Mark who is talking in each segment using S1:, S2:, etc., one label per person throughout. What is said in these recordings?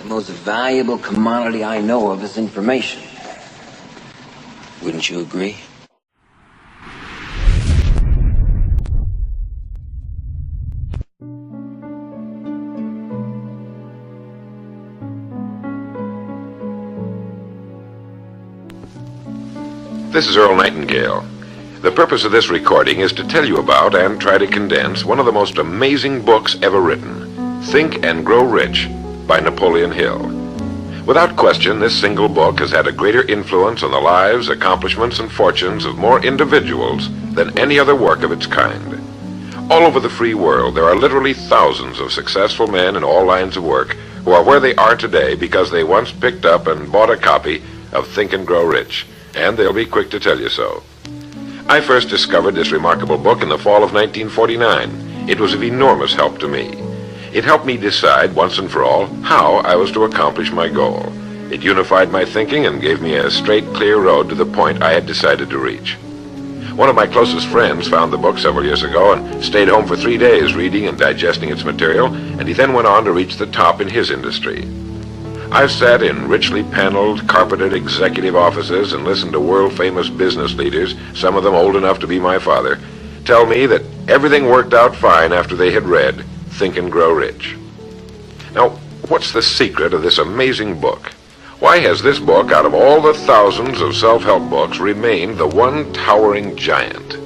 S1: The most valuable commodity I know of is information. Wouldn't you agree?
S2: This is Earl Nightingale. The purpose of this recording is to tell you about and try to condense one of the most amazing books ever written, Think and Grow Rich by Napoleon Hill. Without question, this single book has had a greater influence on the lives, accomplishments, and fortunes of more individuals than any other work of its kind. All over the free world, there are literally thousands of successful men in all lines of work who are where they are today because they once picked up and bought a copy of Think and Grow Rich, and they'll be quick to tell you so. I first discovered this remarkable book in the fall of 1949. It was of enormous help to me. It helped me decide once and for all how I was to accomplish my goal. It unified my thinking and gave me a straight, clear road to the point I had decided to reach. One of my closest friends found the book several years ago and stayed home for 3 days reading and digesting its material, and he then went on to reach the top in his industry. I've sat in richly paneled, carpeted executive offices and listened to world-famous business leaders, some of them old enough to be my father, tell me that everything worked out fine after they had read Think and Grow Rich. Now, what's the secret of this amazing book? Why has this book, out of all the thousands of self-help books, remained the one towering giant?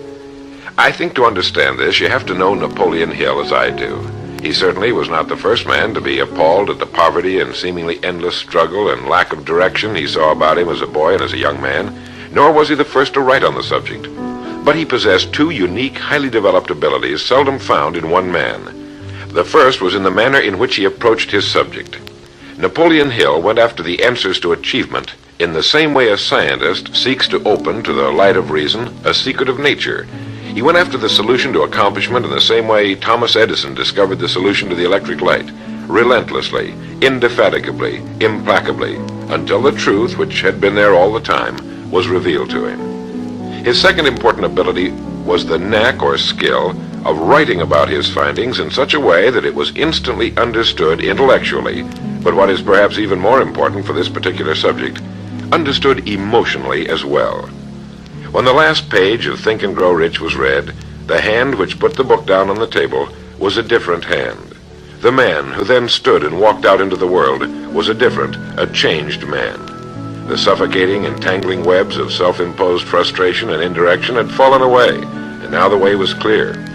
S2: I think to understand this, you have to know Napoleon Hill as I do. He certainly was not the first man to be appalled at the poverty and seemingly endless struggle and lack of direction he saw about him as a boy and as a young man, nor was he the first to write on the subject. But he possessed two unique, highly developed abilities seldom found in one man. The first was in the manner in which he approached his subject. Napoleon Hill went after the answers to achievement in the same way a scientist seeks to open to the light of reason a secret of nature. He went after the solution to accomplishment in the same way Thomas Edison discovered the solution to the electric light, relentlessly, indefatigably, implacably, until the truth, which had been there all the time, was revealed to him. His second important ability was the knack or skill of writing about his findings in such a way that it was instantly understood intellectually, but what is perhaps even more important for this particular subject, understood emotionally as well. When the last page of Think and Grow Rich was read, the hand which put the book down on the table was a different hand. The man who then stood and walked out into the world was a different, a changed man. The suffocating, entangling webs of self-imposed frustration and indirection had fallen away, and now the way was clear.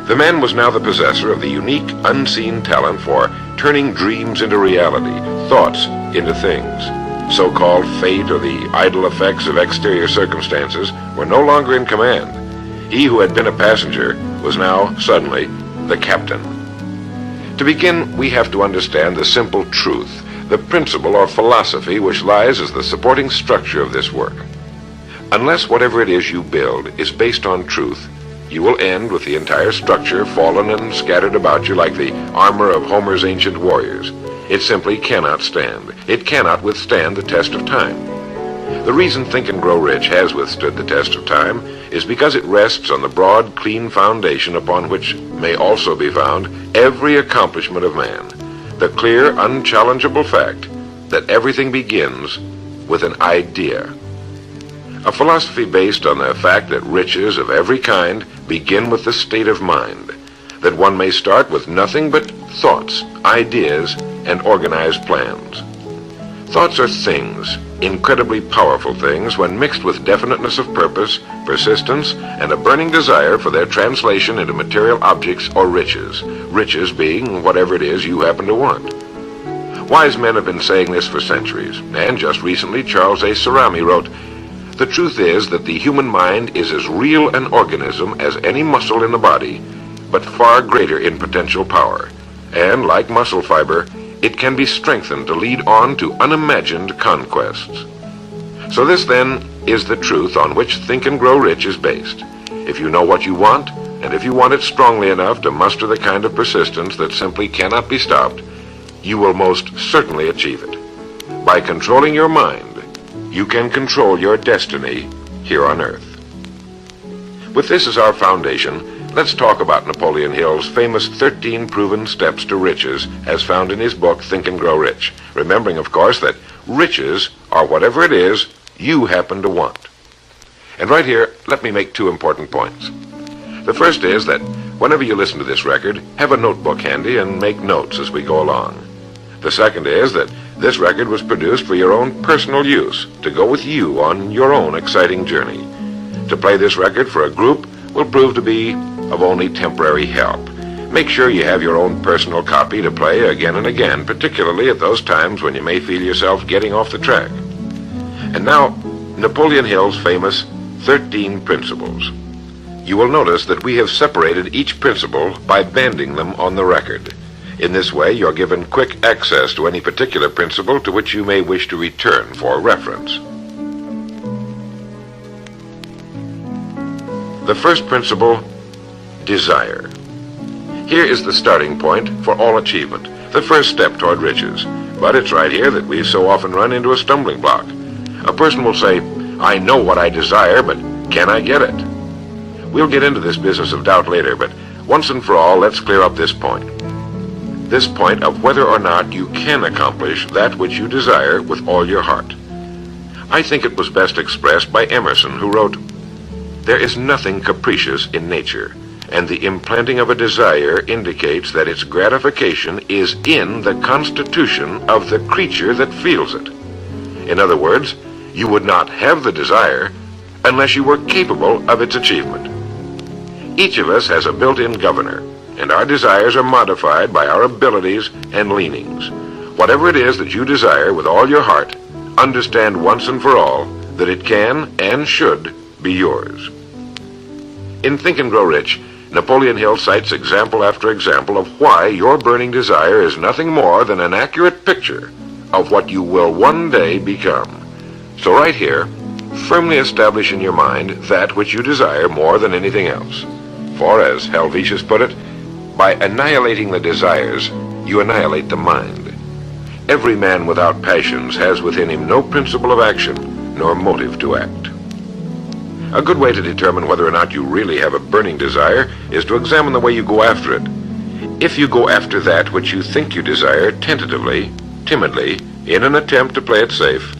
S2: The man was now the possessor of the unique, unseen talent for turning dreams into reality, thoughts into things. So-called fate or the idle effects of exterior circumstances were no longer in command. He who had been a passenger was now, suddenly, the captain. To begin, we have to understand the simple truth, the principle or philosophy which lies as the supporting structure of this work. Unless whatever it is you build is based on truth, you will end with the entire structure fallen and scattered about you like the armor of Homer's ancient warriors. It simply cannot stand. It cannot withstand the test of time. The reason Think and Grow Rich has withstood the test of time is because it rests on the broad, clean foundation upon which may also be found every accomplishment of man. The clear, unchallengeable fact that everything begins with an idea. A philosophy based on the fact that riches of every kind begin with the state of mind, that one may start with nothing but thoughts, ideas, and organized plans. Thoughts are things, incredibly powerful things, when mixed with definiteness of purpose, persistence, and a burning desire for their translation into material objects or riches, riches being whatever it is you happen to want. Wise men have been saying this for centuries, and just recently Charles A. Cerami wrote, "The truth is that the human mind is as real an organism as any muscle in the body, but far greater in potential power, and like muscle fiber, it can be strengthened to lead on to unimagined conquests." So this, then, is the truth on which Think and Grow Rich is based. If you know what you want, and if you want it strongly enough to muster the kind of persistence that simply cannot be stopped, you will most certainly achieve it. By controlling your mind, you can control your destiny here on earth. With this as our foundation, let's talk about Napoleon Hill's famous 13 proven steps to riches as found in his book, Think and Grow Rich. Remembering, of course, that riches are whatever it is you happen to want. And right here, let me make two important points. The first is that whenever you listen to this record, have a notebook handy and make notes as we go along. The second is that this record was produced for your own personal use, to go with you on your own exciting journey. To play this record for a group will prove to be of only temporary help. Make sure you have your own personal copy to play again and again, particularly at those times when you may feel yourself getting off the track. And now, Napoleon Hill's famous 13 principles. You will notice that we have separated each principle by banding them on the record. In this way, you're given quick access to any particular principle to which you may wish to return for reference. The first principle, desire. Here is the starting point for all achievement, the first step toward riches. But it's right here that we so often run into a stumbling block. A person will say, I know what I desire, but can I get it? We'll get into this business of doubt later, but once and for all, let's clear up this point. This point of whether or not you can accomplish that which you desire with all your heart. I think it was best expressed by Emerson, who wrote, "There is nothing capricious in nature, and the implanting of a desire indicates that its gratification is in the constitution of the creature that feels it." In other words, you would not have the desire unless you were capable of its achievement. Each of us has a built-in governor, and our desires are modified by our abilities and leanings. Whatever it is that you desire with all your heart, understand once and for all that it can and should be yours. In Think and Grow Rich, Napoleon Hill cites example after example of why your burning desire is nothing more than an accurate picture of what you will one day become. So right here, firmly establish in your mind that which you desire more than anything else. For, as Helvetius put it, by annihilating the desires, you annihilate the mind. Every man without passions has within him no principle of action, nor motive to act. A good way to determine whether or not you really have a burning desire is to examine the way you go after it. If you go after that which you think you desire tentatively, timidly, in an attempt to play it safe,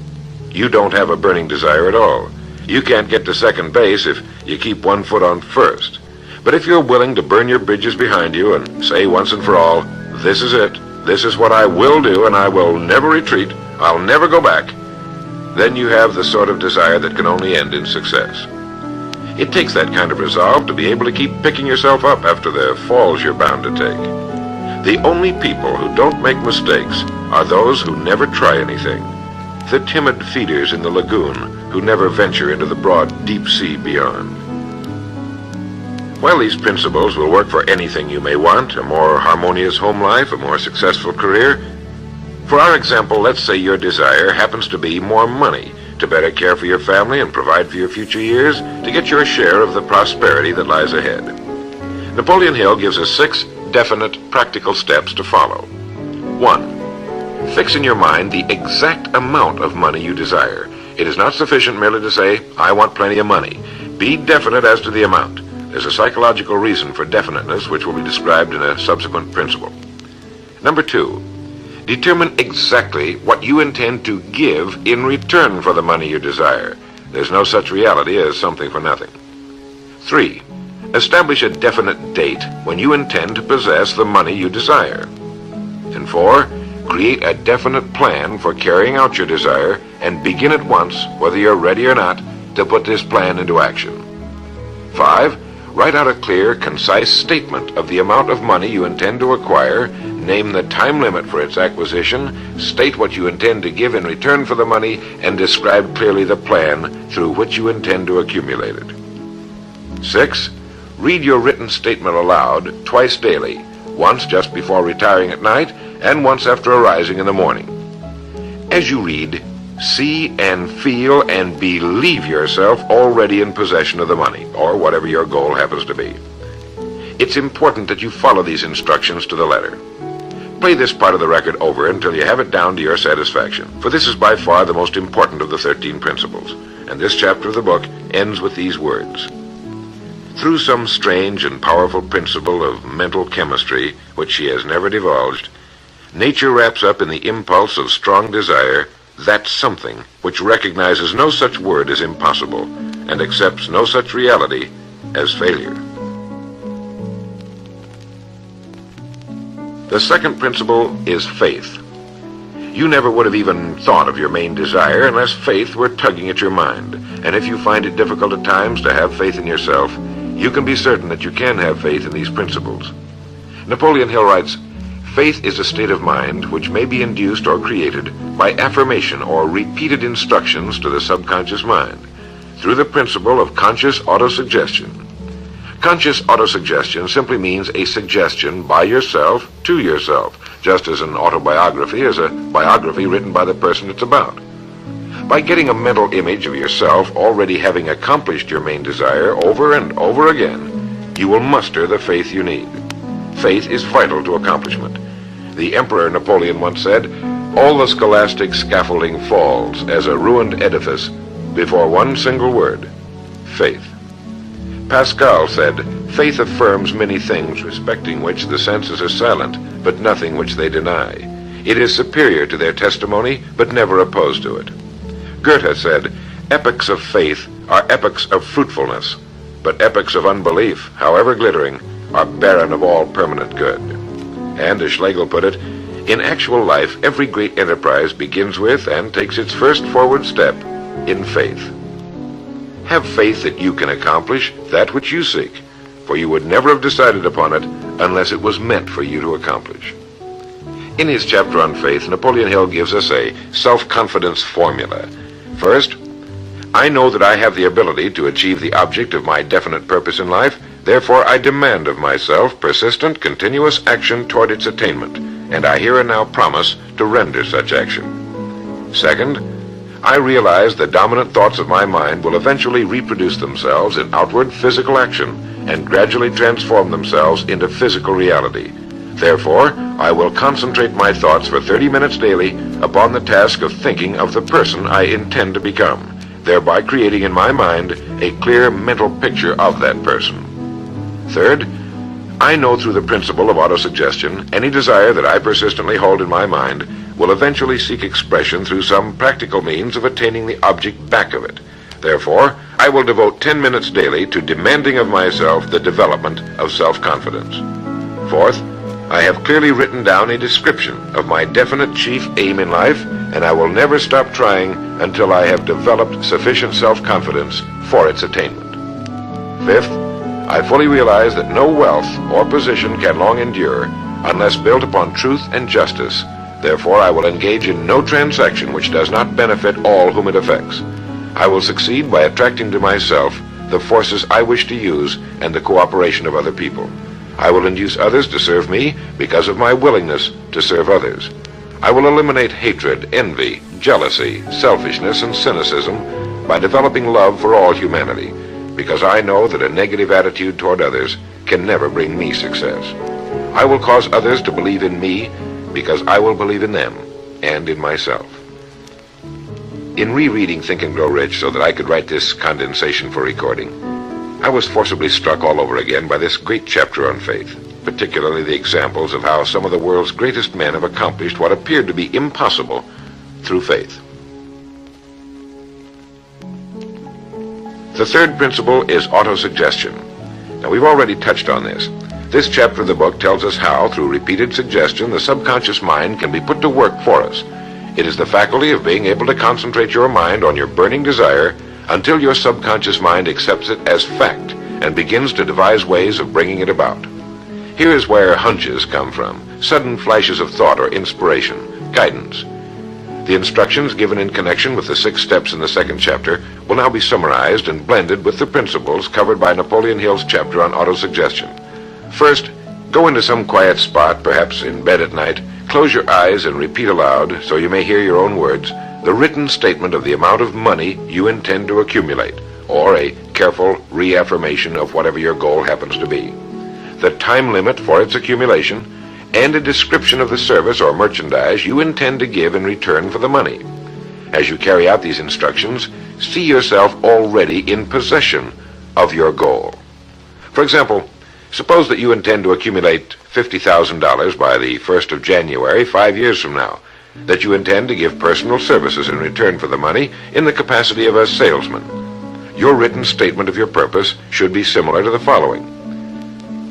S2: you don't have a burning desire at all. You can't get to second base if you keep one foot on first. But if you're willing to burn your bridges behind you and say once and for all, this is it, this is what I will do, and I will never retreat, I'll never go back, then you have the sort of desire that can only end in success. It takes that kind of resolve to be able to keep picking yourself up after the falls you're bound to take. The only people who don't make mistakes are those who never try anything. The timid feeders in the lagoon who never venture into the broad deep sea beyond. While these principles will work for anything you may want, a more harmonious home life, a more successful career, for our example, let's say your desire happens to be more money, to better care for your family and provide for your future years, to get your share of the prosperity that lies ahead. Napoleon Hill gives us 6 definite, practical steps to follow. 1. Fix in your mind the exact amount of money you desire. It is not sufficient merely to say, I want plenty of money. Be definite as to the amount. There's a psychological reason for definiteness, which will be described in a subsequent principle. Number 2, determine exactly what you intend to give in return for the money you desire. There's no such reality as something for nothing. 3, establish a definite date when you intend to possess the money you desire. And 4, create a definite plan for carrying out your desire and begin at once, whether you're ready or not, to put this plan into action. 5, write out a clear, concise statement of the amount of money you intend to acquire, name the time limit for its acquisition, state what you intend to give in return for the money, and describe clearly the plan through which you intend to accumulate it. 6, read your written statement aloud twice daily, once just before retiring at night, and once after arising in the morning. As you read, see and feel and believe yourself already in possession of the money, or whatever your goal happens to be. It's important that you follow these instructions to the letter. Play this part of the record over until you have it down to your satisfaction, for this is by far the most important of the 13 principles, and this chapter of the book ends with these words. Through some strange and powerful principle of mental chemistry, which she has never divulged, nature wraps up in the impulse of strong desire that something which recognizes no such word as impossible and accepts no such reality as failure. The second principle is faith. You never would have even thought of your main desire unless faith were tugging at your mind. And if you find it difficult at times to have faith in yourself, you can be certain that you can have faith in these principles. Napoleon Hill writes, "Faith is a state of mind which may be induced or created by affirmation or repeated instructions to the subconscious mind through the principle of conscious autosuggestion." Conscious autosuggestion simply means a suggestion by yourself to yourself, just as an autobiography is a biography written by the person it's about. By getting a mental image of yourself already having accomplished your main desire over and over again, you will muster the faith you need. Faith is vital to accomplishment. The Emperor Napoleon once said, "All the scholastic scaffolding falls as a ruined edifice before one single word, faith." Pascal said, "Faith affirms many things respecting which the senses are silent, but nothing which they deny. It is superior to their testimony, but never opposed to it." Goethe said, "Epochs of faith are epochs of fruitfulness, but epochs of unbelief, however glittering, are barren of all permanent good." And as Schlegel put it, "In actual life, every great enterprise begins with and takes its first forward step in faith." Have faith that you can accomplish that which you seek, for you would never have decided upon it unless it was meant for you to accomplish. In his chapter on faith, Napoleon Hill gives us a self-confidence formula. First, I know that I have the ability to achieve the object of my definite purpose in life, therefore I demand of myself persistent, continuous action toward its attainment, and I here and now promise to render such action. Second, I realize the dominant thoughts of my mind will eventually reproduce themselves in outward physical action and gradually transform themselves into physical reality. Therefore, I will concentrate my thoughts for 30 minutes daily upon the task of thinking of the person I intend to become, thereby creating in my mind a clear mental picture of that person. Third, I know through the principle of autosuggestion any desire that I persistently hold in my mind will eventually seek expression through some practical means of attaining the object back of it. Therefore, I will devote 10 minutes daily to demanding of myself the development of self-confidence. Fourth, I have clearly written down a description of my definite chief aim in life, and I will never stop trying until I have developed sufficient self-confidence for its attainment. Fifth, I fully realize that no wealth or position can long endure unless built upon truth and justice. Therefore, I will engage in no transaction which does not benefit all whom it affects. I will succeed by attracting to myself the forces I wish to use and the cooperation of other people. I will induce others to serve me because of my willingness to serve others. I will eliminate hatred, envy, jealousy, selfishness, and cynicism by developing love for all humanity, because I know that a negative attitude toward others can never bring me success. I will cause others to believe in me because I will believe in them and in myself. In rereading Think and Grow Rich so that I could write this condensation for recording, I was forcibly struck all over again by this great chapter on faith, particularly the examples of how some of the world's greatest men have accomplished what appeared to be impossible through faith. The third principle is autosuggestion. Now, we've already touched on this. This chapter of the book tells us how, through repeated suggestion, the subconscious mind can be put to work for us. It is the faculty of being able to concentrate your mind on your burning desire until your subconscious mind accepts it as fact and begins to devise ways of bringing it about. Here is where hunches come from, sudden flashes of thought or inspiration, guidance. The instructions given in connection with the 6 steps in the second chapter will now be summarized and blended with the principles covered by Napoleon Hill's chapter on autosuggestion. First, go into some quiet spot, perhaps in bed at night, close your eyes and repeat aloud, so you may hear your own words, the written statement of the amount of money you intend to accumulate, or a careful reaffirmation of whatever your goal happens to be, the time limit for its accumulation, and a description of the service or merchandise you intend to give in return for the money. As you carry out these instructions, see yourself already in possession of your goal. For example, suppose that you intend to accumulate $50,000 by the 1st of January 5 years from now, that you intend to give personal services in return for the money in the capacity of a salesman. Your written statement of your purpose should be similar to the following.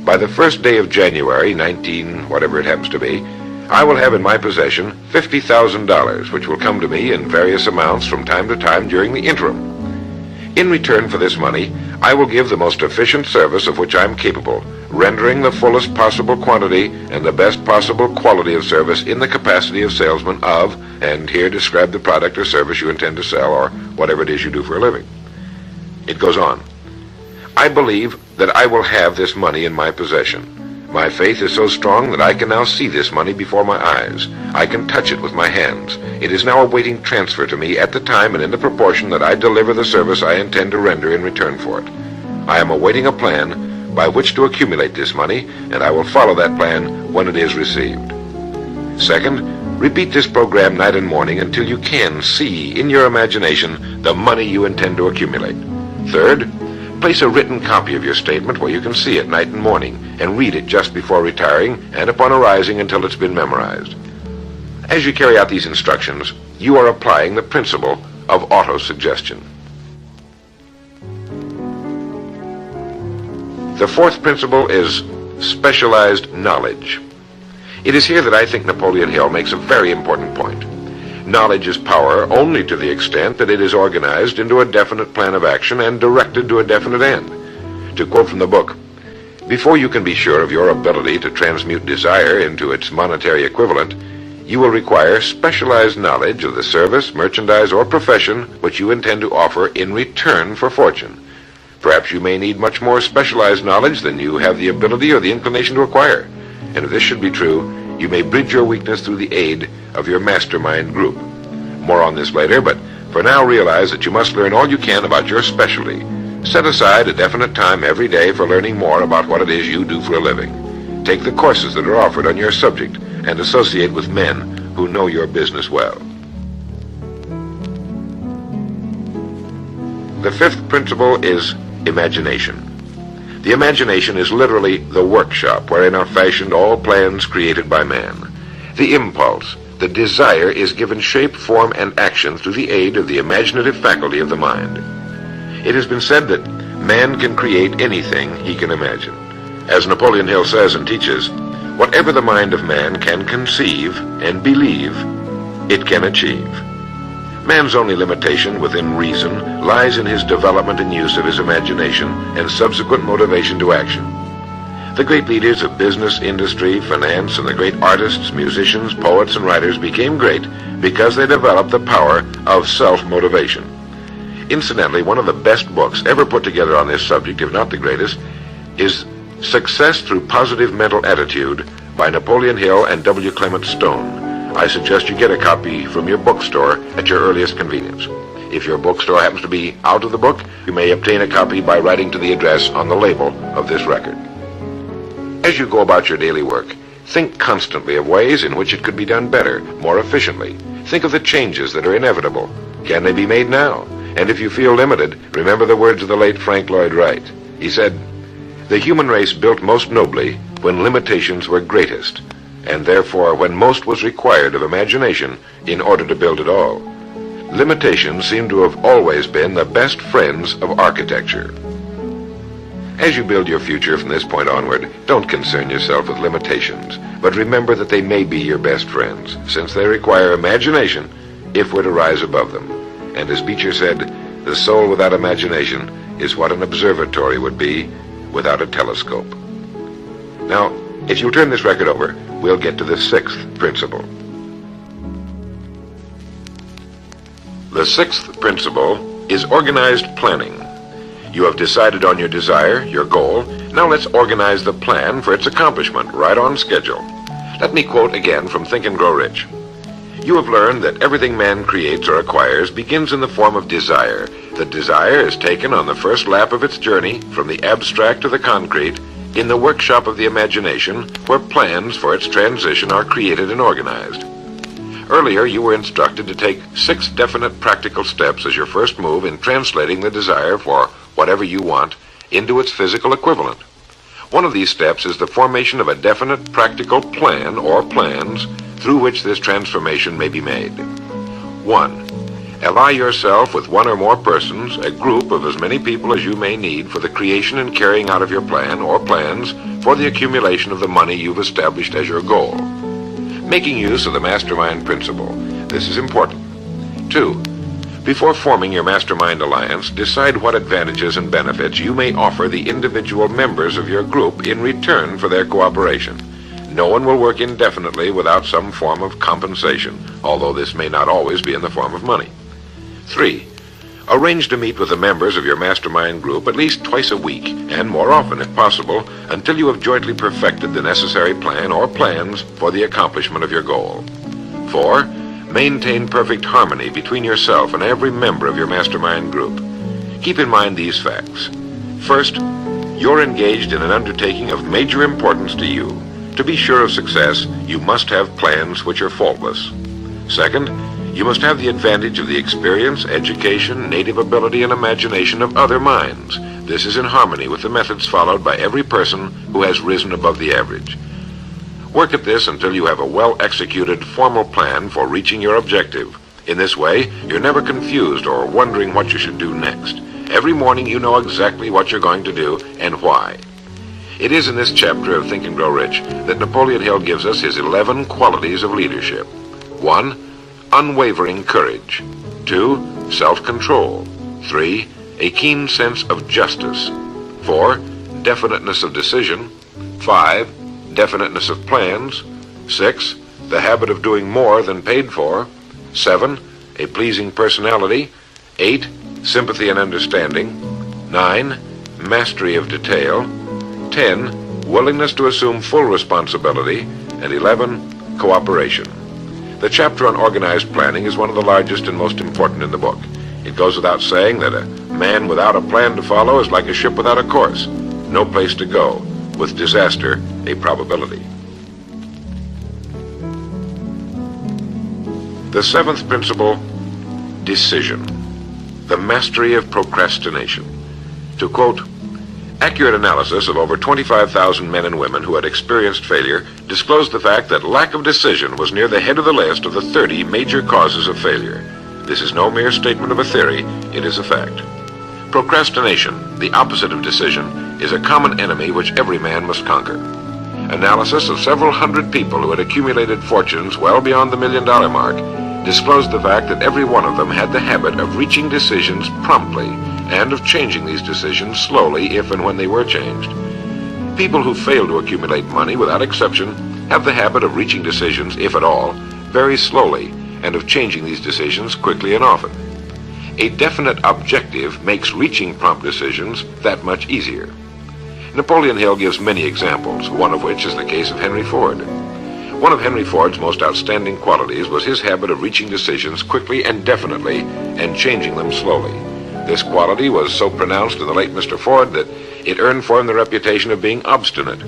S2: By the 1st day of January, 19, whatever it happens to be, I will have in my possession $50,000, which will come to me in various amounts from time to time during the interim. In return for this money, I will give the most efficient service of which I am capable, rendering the fullest possible quantity and the best possible quality of service in the capacity of salesman of, and here describe the product or service you intend to sell or whatever it is you do for a living. It goes on. I believe that I will have this money in my possession. My faith is so strong that I can now see this money before my eyes. I can touch it with my hands. It is now awaiting transfer to me at the time and in the proportion that I deliver the service I intend to render in return for it. I am awaiting a plan by which to accumulate this money, and I will follow that plan when it is received. Second, repeat this program night and morning until you can see in your imagination the money you intend to accumulate. Third, place a written copy of your statement where you can see it night and morning and read it just before retiring and upon arising until it's been memorized. As you carry out these instructions, you are applying the principle of auto-suggestion. The fourth principle is specialized knowledge. It is here that I think Napoleon Hill makes a very important point. Knowledge is power only to the extent that it is organized into a definite plan of action and directed to a definite end. To quote from the book, before you can be sure of your ability to transmute desire into its monetary equivalent, you will require specialized knowledge of the service, merchandise, or profession which you intend to offer in return for fortune. Perhaps you may need much more specialized knowledge than you have the ability or the inclination to acquire. And if this should be true, you may bridge your weakness through the aid of your mastermind group. More on this later, but for now realize that you must learn all you can about your specialty. Set aside a definite time every day for learning more about what it is you do for a living. Take the courses that are offered on your subject and associate with men who know your business well. The fifth principle is imagination. The imagination is literally the workshop wherein are fashioned all plans created by man. The impulse, the desire, is given shape, form, and action through the aid of the imaginative faculty of the mind. It has been said that man can create anything he can imagine. As Napoleon Hill says and teaches, whatever the mind of man can conceive and believe, it can achieve. Man's only limitation within reason lies in his development and use of his imagination and subsequent motivation to action. The great leaders of business, industry, finance, and the great artists, musicians, poets, and writers became great because they developed the power of self-motivation. Incidentally, one of the best books ever put together on this subject, if not the greatest, is Success Through Positive Mental Attitude by Napoleon Hill and W. Clement Stone. I suggest you get a copy from your bookstore at your earliest convenience. If your bookstore happens to be out of the book, you may obtain a copy by writing to the address on the label of this record. As you go about your daily work, think constantly of ways in which it could be done better, more efficiently. Think of the changes that are inevitable. Can they be made now? And if you feel limited, remember the words of the late Frank Lloyd Wright. He said, "The human race built most nobly when limitations were greatest, and therefore when most was required of imagination in order to build it all. Limitations seem to have always been the best friends of architecture." As you build your future from this point onward, don't concern yourself with limitations, but remember that they may be your best friends, since they require imagination if we're to rise above them. And as Beecher said, the soul without imagination is what an observatory would be without a telescope. Now, if you'll turn this record over, we'll get to the sixth principle. The sixth principle is organized planning. You have decided on your desire, your goal. Now let's organize the plan for its accomplishment right on schedule. Let me quote again from Think and Grow Rich. You have learned that everything man creates or acquires begins in the form of desire. The desire is taken on the first lap of its journey from the abstract to the concrete in the workshop of the imagination, where plans for its transition are created and organized. Earlier, you were instructed to take 6 definite practical steps as your first move in translating the desire for whatever you want into its physical equivalent. One of these steps is the formation of a definite practical plan or plans through which this transformation may be made. 1. Ally yourself with one or more persons, a group of as many people as you may need for the creation and carrying out of your plan or plans for the accumulation of the money you've established as your goal. Making use of the mastermind principle. This is important. 2. Before forming your mastermind alliance, decide what advantages and benefits you may offer the individual members of your group in return for their cooperation. No one will work indefinitely without some form of compensation, although this may not always be in the form of money. 3. Arrange to meet with the members of your mastermind group at least twice a week, and more often if possible, until you have jointly perfected the necessary plan or plans for the accomplishment of your goal. 4. Maintain perfect harmony between yourself and every member of your mastermind group. Keep in mind these facts. First, you're engaged in an undertaking of major importance to you. To be sure of success, you must have plans which are faultless. Second, you must have the advantage of the experience, education, native ability, and imagination of other minds. This is in harmony with the methods followed by every person who has risen above the average. Work at this until you have a well-executed, formal plan for reaching your objective. In this way, you're never confused or wondering what you should do next. Every morning you know exactly what you're going to do and why. It is in this chapter of Think and Grow Rich that Napoleon Hill gives us his 11 qualities of leadership. 1. Unwavering courage. 2. Self-control. 3. A keen sense of justice. 4. Definiteness of decision. 5. Definiteness of plans. 6. The habit of doing more than paid for. 7. A pleasing personality. 8. Sympathy and understanding. 9. Mastery of detail. 10. Willingness to assume full responsibility. And 11. Cooperation. The chapter on organized planning is one of the largest and most important in the book. It goes without saying that a man without a plan to follow is like a ship without a course. No place to go, with disaster a probability. The 7th principle, decision. The mastery of procrastination. To quote, accurate analysis of over 25,000 men and women who had experienced failure disclosed the fact that lack of decision was near the head of the list of the 30 major causes of failure. This is no mere statement of a theory, it is a fact. Procrastination, the opposite of decision, is a common enemy which every man must conquer. Analysis of several hundred people who had accumulated fortunes well beyond the $1 million mark disclosed the fact that every one of them had the habit of reaching decisions promptly and of changing these decisions slowly if and when they were changed. People who fail to accumulate money without exception have the habit of reaching decisions, if at all, very slowly and of changing these decisions quickly and often. A definite objective makes reaching prompt decisions that much easier. Napoleon Hill gives many examples, one of which is the case of Henry Ford. One of Henry Ford's most outstanding qualities was his habit of reaching decisions quickly and definitely and changing them slowly. This quality was so pronounced in the late Mr. Ford that it earned for him the reputation of being obstinate.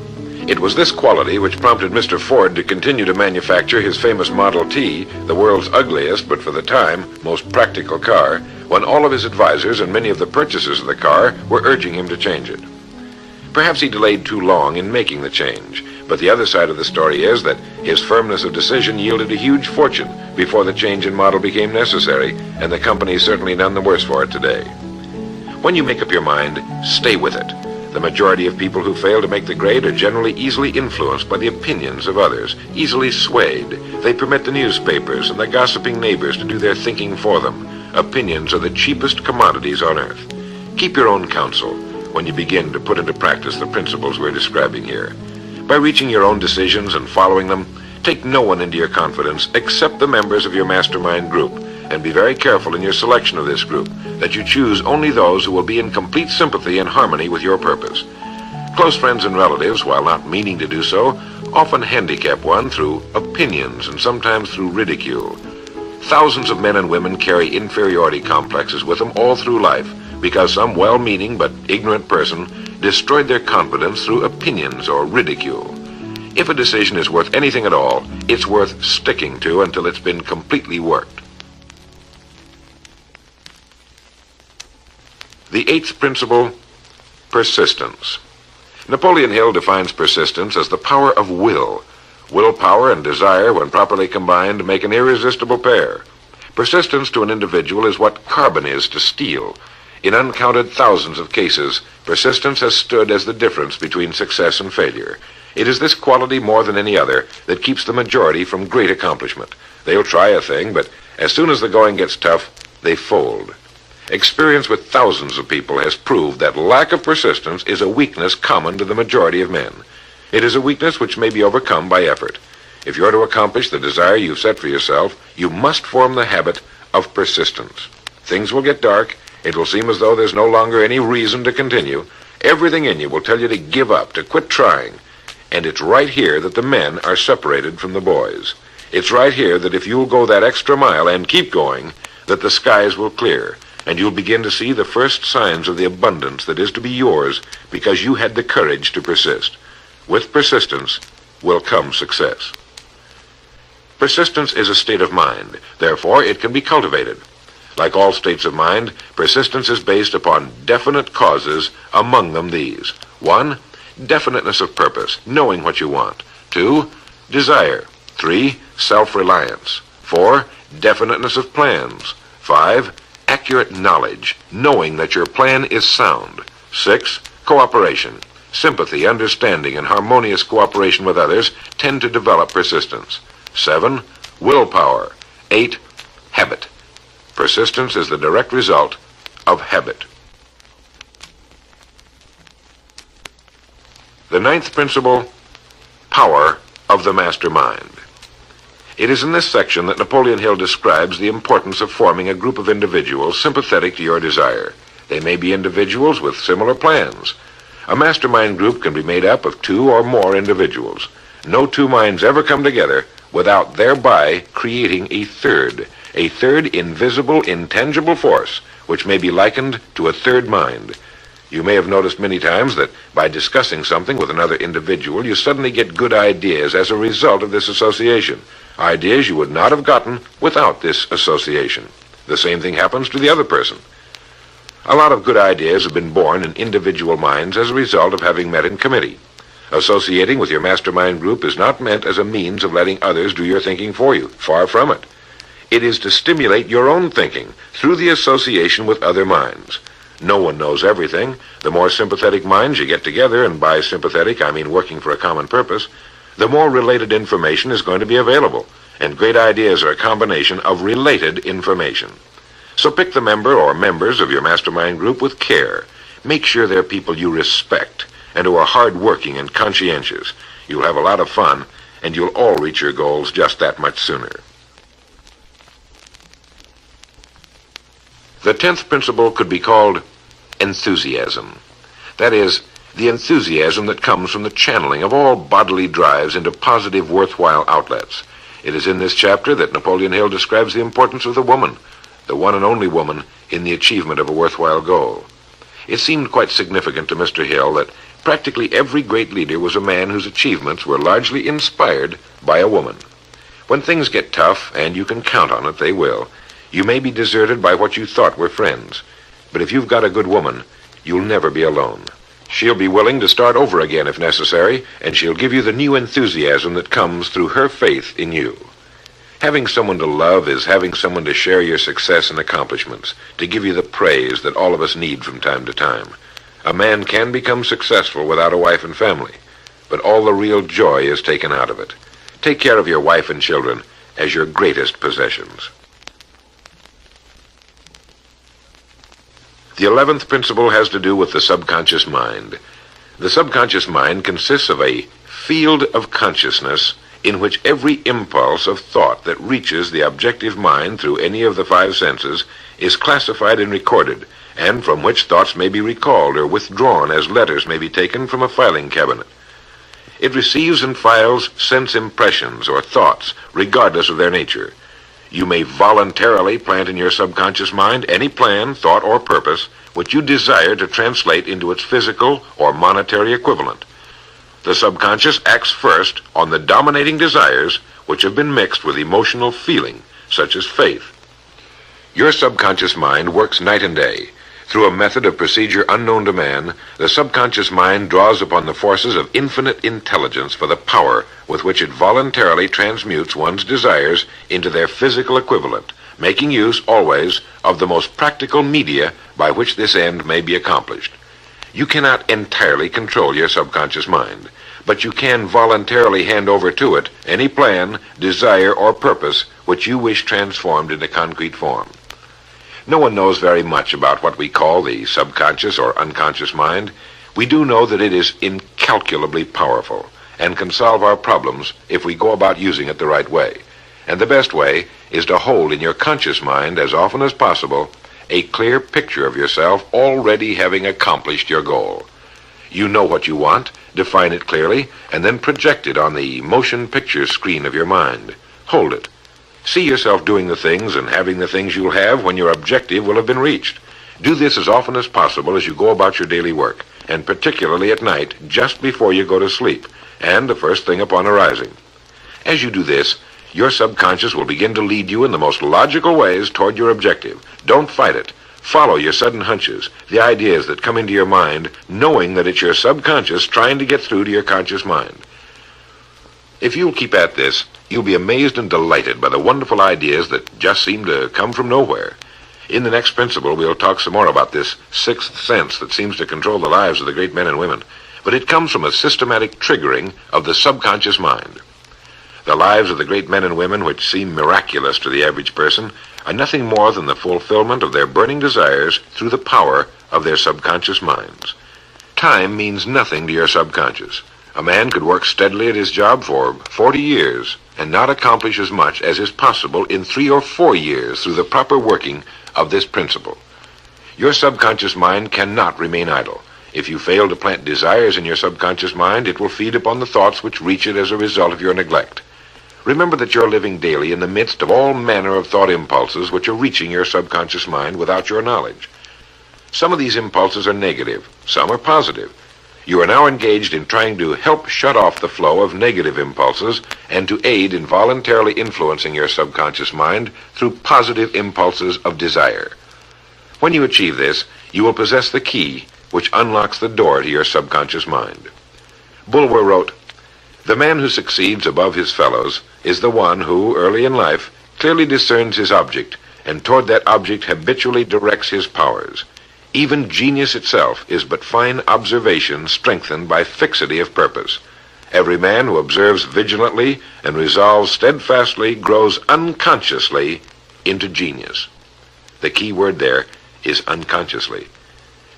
S2: It was this quality which prompted Mr. Ford to continue to manufacture his famous Model T, the world's ugliest but for the time most practical car, when all of his advisors and many of the purchasers of the car were urging him to change it. Perhaps he delayed too long in making the change, but the other side of the story is that his firmness of decision yielded a huge fortune before the change in model became necessary, and the company is certainly none the worse for it today. When you make up your mind, stay with it. The majority of people who fail to make the grade are generally easily influenced by the opinions of others, easily swayed. They permit the newspapers and the gossiping neighbors to do their thinking for them. Opinions are the cheapest commodities on earth. Keep your own counsel when you begin to put into practice the principles we're describing here. By reaching your own decisions and following them, take no one into your confidence except the members of your mastermind group, and be very careful in your selection of this group, that you choose only those who will be in complete sympathy and harmony with your purpose. Close friends and relatives, while not meaning to do so, often handicap one through opinions and sometimes through ridicule. Thousands of men and women carry inferiority complexes with them all through life because some well-meaning but ignorant person destroyed their confidence through opinions or ridicule. If a decision is worth anything at all, it's worth sticking to until it's been completely worked. The 8th principle, persistence. Napoleon Hill defines persistence as the power of will. Willpower and desire, when properly combined, make an irresistible pair. Persistence to an individual is what carbon is to steel. In uncounted thousands of cases, persistence has stood as the difference between success and failure. It is this quality more than any other that keeps the majority from great accomplishment. They'll try a thing, but as soon as the going gets tough, they fold. Experience with thousands of people has proved that lack of persistence is a weakness common to the majority of men. It is a weakness which may be overcome by effort. If you're to accomplish the desire you've set for yourself, you must form the habit of persistence. Things will get dark. It will seem as though there's no longer any reason to continue. Everything in you will tell you to give up, to quit trying. And it's right here that the men are separated from the boys. It's right here that if you'll go that extra mile and keep going, that the skies will clear, and you'll begin to see the first signs of the abundance that is to be yours because you had the courage to persist. With persistence will come success. Persistence is a state of mind. Therefore, it can be cultivated. Like all states of mind, persistence is based upon definite causes, among them these. 1, definiteness of purpose, knowing what you want. 2, desire. 3, self-reliance. 4, definiteness of plans. 5, accurate knowledge, knowing that your plan is sound. 6, cooperation. Sympathy, understanding, and harmonious cooperation with others tend to develop persistence. 7, willpower. 8, habit. Persistence is the direct result of habit. The 9th principle, power of the mastermind. It is in this section that Napoleon Hill describes the importance of forming a group of individuals sympathetic to your desire. They may be individuals with similar plans. A mastermind group can be made up of 2 or more individuals. No 2 minds ever come together without thereby creating a third invisible, intangible force, which may be likened to a third mind. You may have noticed many times that by discussing something with another individual, you suddenly get good ideas as a result of this association. Ideas you would not have gotten without this association. The same thing happens to the other person. A lot of good ideas have been born in individual minds as a result of having met in committee. Associating with your mastermind group is not meant as a means of letting others do your thinking for you. Far from it. It is to stimulate your own thinking through the association with other minds. No one knows everything. The more sympathetic minds you get together, and by sympathetic I mean working for a common purpose, the more related information is going to be available, and great ideas are a combination of related information. So pick the member or members of your mastermind group with care. Make sure they're people you respect and who are hard-working and conscientious. You'll have a lot of fun, and you'll all reach your goals just that much sooner. The 10th principle could be called enthusiasm. That is, the enthusiasm that comes from the channeling of all bodily drives into positive, worthwhile outlets. It is in this chapter that Napoleon Hill describes the importance of the woman, the one and only woman, in the achievement of a worthwhile goal. It seemed quite significant to Mr. Hill that practically every great leader was a man whose achievements were largely inspired by a woman. When things get tough, and you can count on it, they will, you may be deserted by what you thought were friends. But if you've got a good woman, you'll never be alone. She'll be willing to start over again if necessary, and she'll give you the new enthusiasm that comes through her faith in you. Having someone to love is having someone to share your success and accomplishments, to give you the praise that all of us need from time to time. A man can become successful without a wife and family, but all the real joy is taken out of it. Take care of your wife and children as your greatest possessions. The 11th principle has to do with the subconscious mind. The subconscious mind consists of a field of consciousness in which every impulse of thought that reaches the objective mind through any of the 5 senses is classified and recorded, and from which thoughts may be recalled or withdrawn as letters may be taken from a filing cabinet. It receives and files sense impressions or thoughts, regardless of their nature. You may voluntarily plant in your subconscious mind any plan, thought, or purpose which you desire to translate into its physical or monetary equivalent. The subconscious acts first on the dominating desires which have been mixed with emotional feeling, such as faith. Your subconscious mind works night and day. Through a method of procedure unknown to man, the subconscious mind draws upon the forces of infinite intelligence for the power with which it voluntarily transmutes one's desires into their physical equivalent, making use always of the most practical media by which this end may be accomplished. You cannot entirely control your subconscious mind, but you can voluntarily hand over to it any plan, desire, or purpose which you wish transformed into concrete form. No one knows very much about what we call the subconscious or unconscious mind. We do know that it is incalculably powerful and can solve our problems if we go about using it the right way. And the best way is to hold in your conscious mind as often as possible a clear picture of yourself already having accomplished your goal. You know what you want, define it clearly, and then project it on the motion picture screen of your mind. Hold it. See yourself doing the things and having the things you'll have when your objective will have been reached. Do this as often as possible as you go about your daily work, and particularly at night, just before you go to sleep, and the first thing upon arising. As you do this, your subconscious will begin to lead you in the most logical ways toward your objective. Don't fight it. Follow your sudden hunches, the ideas that come into your mind, knowing that it's your subconscious trying to get through to your conscious mind. If you'll keep at this, you'll be amazed and delighted by the wonderful ideas that just seem to come from nowhere. In the next principle, we'll talk some more about this sixth sense that seems to control the lives of the great men and women, but it comes from a systematic triggering of the subconscious mind. The lives of the great men and women, which seem miraculous to the average person, are nothing more than the fulfillment of their burning desires through the power of their subconscious minds. Time means nothing to your subconscious. A man could work steadily at his job for 40 years and not accomplish as much as is possible in 3 or 4 years through the proper working of this principle. Your subconscious mind cannot remain idle. If you fail to plant desires in your subconscious mind, it will feed upon the thoughts which reach it as a result of your neglect. Remember that you're living daily in the midst of all manner of thought impulses which are reaching your subconscious mind without your knowledge. Some of these impulses are negative, some are positive. You are now engaged in trying to help shut off the flow of negative impulses and to aid in voluntarily influencing your subconscious mind through positive impulses of desire. When you achieve this, you will possess the key which unlocks the door to your subconscious mind. Bulwer wrote, "The man who succeeds above his fellows is the one who, early in life, clearly discerns his object, and toward that object habitually directs his powers. Even genius itself is but fine observation strengthened by fixity of purpose. Every man who observes vigilantly and resolves steadfastly grows unconsciously into genius." The key word there is unconsciously.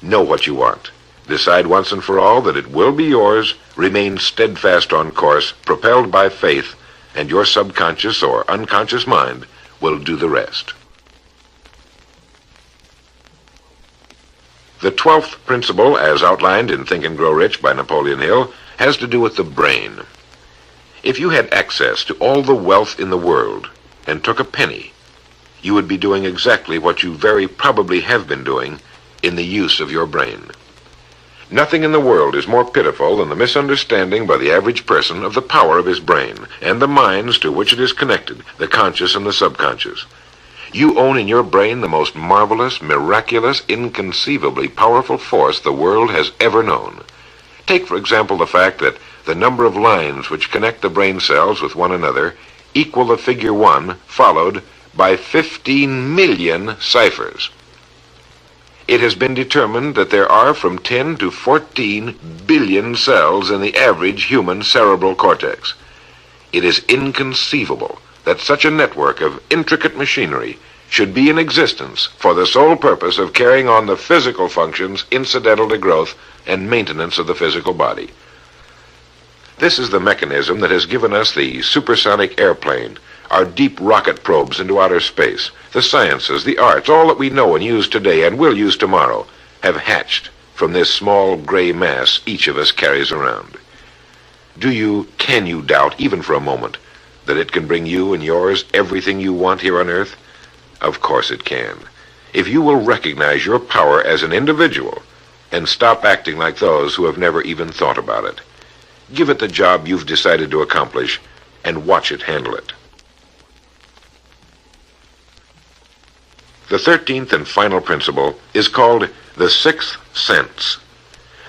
S2: Know what you want. Decide once and for all that it will be yours. Remain steadfast on course, propelled by faith, and your subconscious or unconscious mind will do the rest. The 12th principle, as outlined in Think and Grow Rich by Napoleon Hill, has to do with the brain. If you had access to all the wealth in the world and took a penny, you would be doing exactly what you very probably have been doing in the use of your brain. Nothing in the world is more pitiful than the misunderstanding by the average person of the power of his brain and the minds to which it is connected, the conscious and the subconscious. You own in your brain the most marvelous, miraculous, inconceivably powerful force the world has ever known. Take, for example, the fact that the number of lines which connect the brain cells with one another equal the figure 1 followed by 15 million ciphers. It has been determined that there are from 10 to 14 billion cells in the average human cerebral cortex. It is inconceivable that such a network of intricate machinery should be in existence for the sole purpose of carrying on the physical functions incidental to growth and maintenance of the physical body. This is the mechanism that has given us the supersonic airplane, our deep rocket probes into outer space, the sciences, the arts, all that we know and use today and will use tomorrow, have hatched from this small gray mass each of us carries around. Can you doubt, even for a moment, that it can bring you and yours everything you want here on Earth? Of course it can. If you will recognize your power as an individual and stop acting like those who have never even thought about it. Give it the job you've decided to accomplish and watch it handle it. The 13th and final principle is called the sixth sense.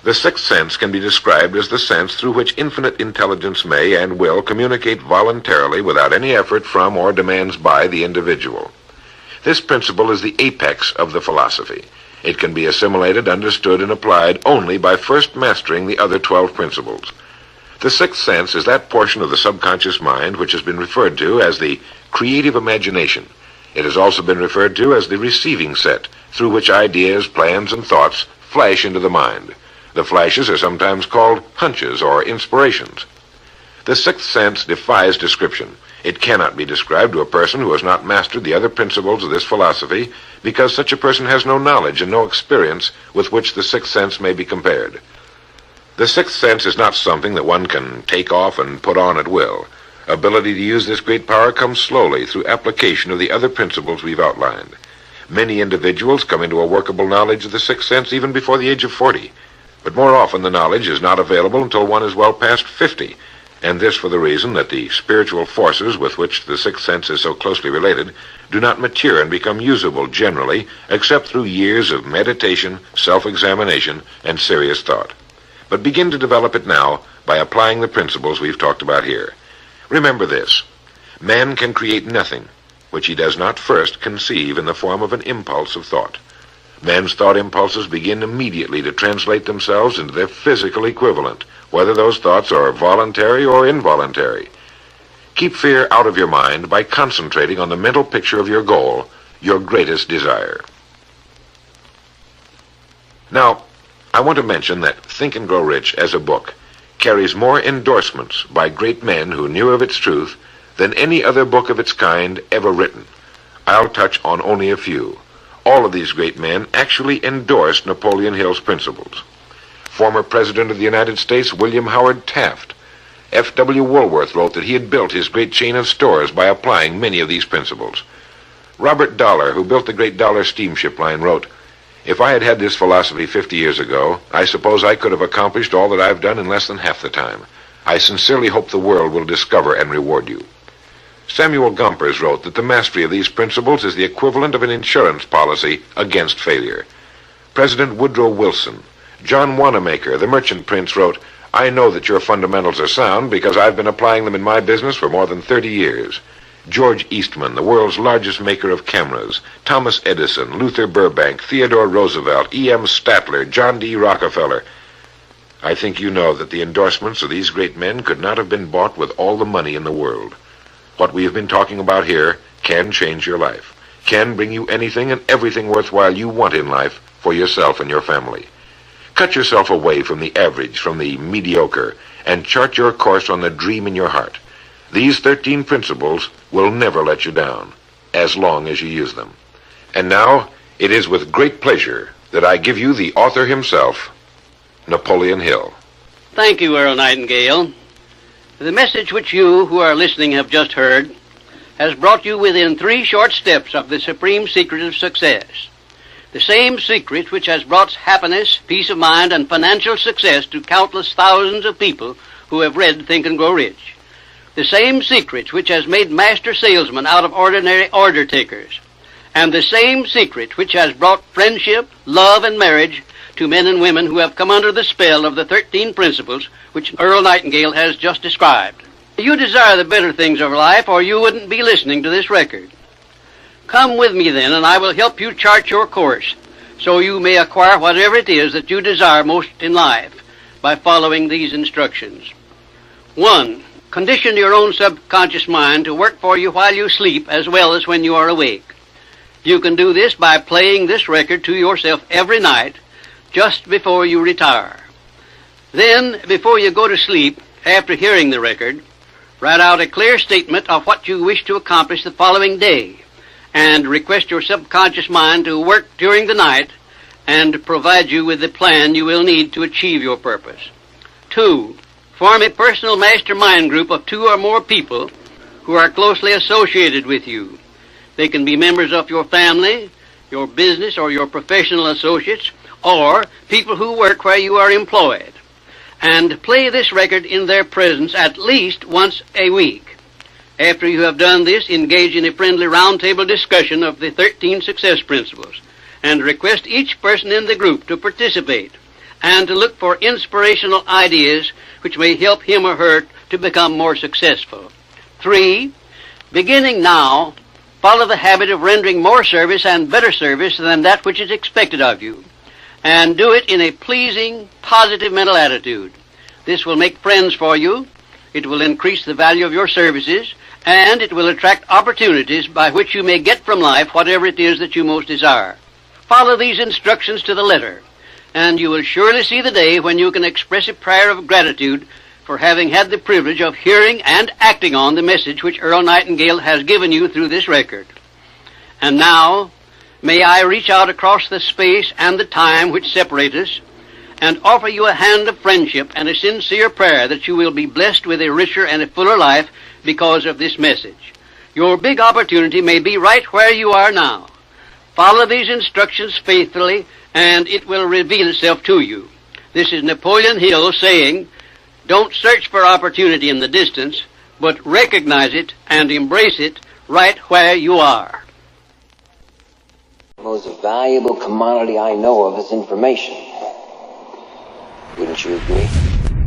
S2: The sixth sense can be described as the sense through which infinite intelligence may and will communicate voluntarily without any effort from or demands by the individual. This principle is the apex of the philosophy. It can be assimilated, understood, and applied only by first mastering the other 12 principles. The sixth sense is that portion of the subconscious mind which has been referred to as the creative imagination. It has also been referred to as the receiving set, through which ideas, plans, and thoughts flash into the mind. The flashes are sometimes called hunches or inspirations. The sixth sense defies description. It cannot be described to a person who has not mastered the other principles of this philosophy, because such a person has no knowledge and no experience with which the sixth sense may be compared. The sixth sense is not something that one can take off and put on at will. Ability to use this great power comes slowly through application of the other principles we've outlined. Many individuals come into a workable knowledge of the sixth sense even before the age of 40, but more often the knowledge is not available until one is well past 50, and this for the reason that the spiritual forces with which the sixth sense is so closely related do not mature and become usable generally except through years of meditation, self-examination, and serious thought. But begin to develop it now by applying the principles we've talked about here. Remember this: man can create nothing which he does not first conceive in the form of an impulse of thought. Man's thought impulses begin immediately to translate themselves into their physical equivalent, whether those thoughts are voluntary or involuntary. Keep fear out of your mind by concentrating on the mental picture of your goal, your greatest desire. Now, I want to mention that Think and Grow Rich as a book carries more endorsements by great men who knew of its truth than any other book of its kind ever written. I'll touch on only a few. All of these great men actually endorsed Napoleon Hill's principles. Former President of the United States William Howard Taft. F.W. Woolworth wrote that he had built his great chain of stores by applying many of these principles. Robert Dollar, who built the great Dollar steamship line, wrote, "If I had had this philosophy 50 years ago, I suppose I could have accomplished all that I've done in less than half the time. I sincerely hope the world will discover and reward you." Samuel Gompers wrote that the mastery of these principles is the equivalent of an insurance policy against failure. President Woodrow Wilson. John Wanamaker, the merchant prince, wrote, "I know that your fundamentals are sound because I've been applying them in my business for more than 30 years. George Eastman, the world's largest maker of cameras, Thomas Edison, Luther Burbank, Theodore Roosevelt, E.M. Statler, John D. Rockefeller. I think you know that the endorsements of these great men could not have been bought with all the money in the world. What we have been talking about here can change your life, can bring you anything and everything worthwhile you want in life for yourself and your family. Cut yourself away from the average, from the mediocre, and chart your course on the dream in your heart. These 13 principles will never let you down, as long as you use them. And now, it is with great pleasure that I give you the author himself, Napoleon Hill.
S3: Thank you, Earl Nightingale. The message which you who are listening have just heard has brought you within 3 short steps of the supreme secret of success. The same secret which has brought happiness, peace of mind, and financial success to countless thousands of people who have read Think and Grow Rich. The same secret which has made master salesmen out of ordinary order takers. And the same secret which has brought friendship, love, and marriage to men and women who have come under the spell of the 13 principles which Earl Nightingale has just described. You desire the better things of life, or you wouldn't be listening to this record. Come with me then, and I will help you chart your course, so you may acquire whatever it is that you desire most in life by following these instructions. 1. Condition your own subconscious mind to work for you while you sleep as well as when you are awake. You can do this by playing this record to yourself every night just before you retire. Then, before you go to sleep, after hearing the record, write out a clear statement of what you wish to accomplish the following day, and request your subconscious mind to work during the night and provide you with the plan you will need to achieve your purpose. 2. Form a personal mastermind group of 2 or more people who are closely associated with you. They can be members of your family, your business, or your professional associates, or people who work where you are employed, and play this record in their presence at least once a week. After you have done this, engage in a friendly roundtable discussion of the 13 success principles and request each person in the group to participate and to look for inspirational ideas which may help him or her to become more successful. 3, beginning now, follow the habit of rendering more service and better service than that which is expected of you, and do it in a pleasing, positive mental attitude. This will make friends for you, it will increase the value of your services, and it will attract opportunities by which you may get from life whatever it is that you most desire. Follow these instructions to the letter, and you will surely see the day when you can express a prayer of gratitude for having had the privilege of hearing and acting on the message which Earl Nightingale has given you through this record. And now, may I reach out across the space and the time which separate us and offer you a hand of friendship and a sincere prayer that you will be blessed with a richer and a fuller life because of this message. Your big opportunity may be right where you are now. Follow these instructions faithfully, and it will reveal itself to you. This is Napoleon Hill saying, don't search for opportunity in the distance, but recognize it and embrace it right where you are.
S1: The most valuable commodity I know of is information. Wouldn't you agree?